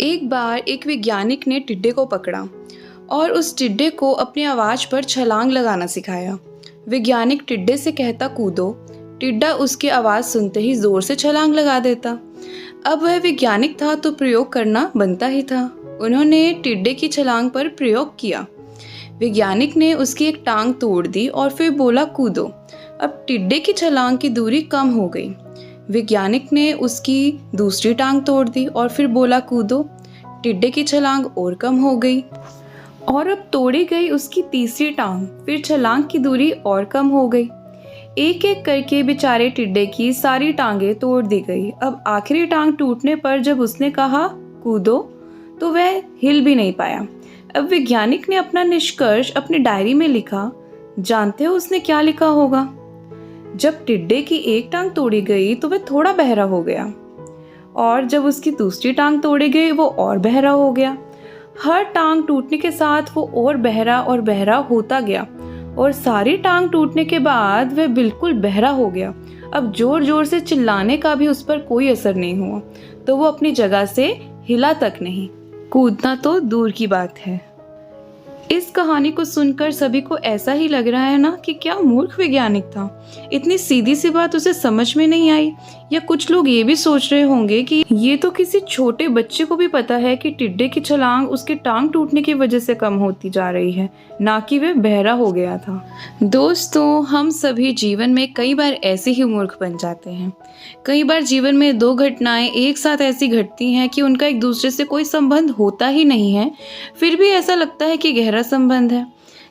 एक बार एक वैज्ञानिक ने टिड्डे को पकड़ा और उस टिड्डे को अपनी आवाज़ पर छलांग लगाना सिखाया। वैज्ञानिक टिड्डे से कहता कूदो, टिड्डा उसकी आवाज़ सुनते ही ज़ोर से छलांग लगा देता। अब वह वैज्ञानिक था तो प्रयोग करना बनता ही था। उन्होंने टिड्डे की छलांग पर प्रयोग किया। वैज्ञानिक ने उसकी एक टांग तोड़ दी और फिर बोला कूदो। अब टिड्डे की छलांग की दूरी कम हो गई। वैज्ञानिक ने उसकी दूसरी टांग तोड़ दी और फिर बोला कूदो। टिड्डे की छलांग और कम हो गई और अब तोड़ी गई उसकी तीसरी टांग, फिर छलांग की दूरी और कम हो गई। एक एक करके बेचारे टिड्डे की सारी टांगें तोड़ दी गई। अब आखिरी टांग टूटने पर जब उसने कहा कूदो तो वह हिल भी नहीं पाया। अब वैज्ञानिक ने अपना निष्कर्ष अपनी डायरी में लिखा। जानते हो उसने क्या लिखा होगा? जब टिड्डे की एक टांग तोड़ी गई तो वह थोड़ा बहरा हो गया और जब उसकी दूसरी टांग तोड़ी गई वो और बहरा हो गया। हर टांग टूटने के साथ वो और बहरा होता गया और सारी टांग टूटने के बाद वह बिल्कुल बहरा हो गया। अब जोर जोर से चिल्लाने का भी उस पर कोई असर नहीं हुआ, तो वो अपनी जगह से हिला तक नहीं। कूदना तो दूर की बात है। इस कहानी को सुनकर सभी को ऐसा ही लग रहा है ना कि क्या मूर्ख वैज्ञानिक था, इतनी सीधी सी बात उसे समझ में नहीं आई। या कुछ लोग ये भी सोच रहे होंगे कि ये तो किसी छोटे बच्चे को भी पता है कि टिड्डे की छलांग उसके टांग टूटने की वजह से कम होती जा रही है, ना कि वह बहरा हो गया था। दोस्तों, हम सभी जीवन में कई बार ऐसे ही मूर्ख बन जाते हैं। कई बार जीवन में दो घटनाएं एक साथ ऐसी घटती हैं कि उनका एक दूसरे से कोई संबंध होता ही नहीं है, फिर भी ऐसा लगता है कि गहरा संबंध है।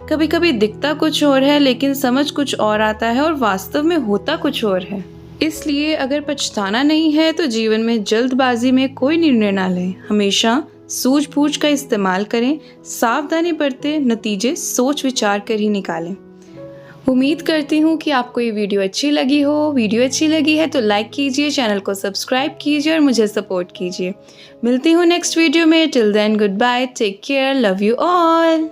कभी कभी दिखता कुछ और है लेकिन समझ कुछ और आता है और वास्तव में होता कुछ और है। इसलिए अगर पछताना नहीं है तो जीवन में जल्दबाजी में कोई निर्णय ना लें। हमेशा सूझबूझ का इस्तेमाल करें, सावधानी बरतें, नतीजे सोच विचार कर ही निकालें। उम्मीद करती हूँ कि आपको ये वीडियो अच्छी लगी हो। वीडियो अच्छी लगी है तो लाइक कीजिए, चैनल को सब्सक्राइब कीजिए और मुझे सपोर्ट कीजिए। मिलती हूँ नेक्स्ट वीडियो में। Till then goodbye, take care, love you all.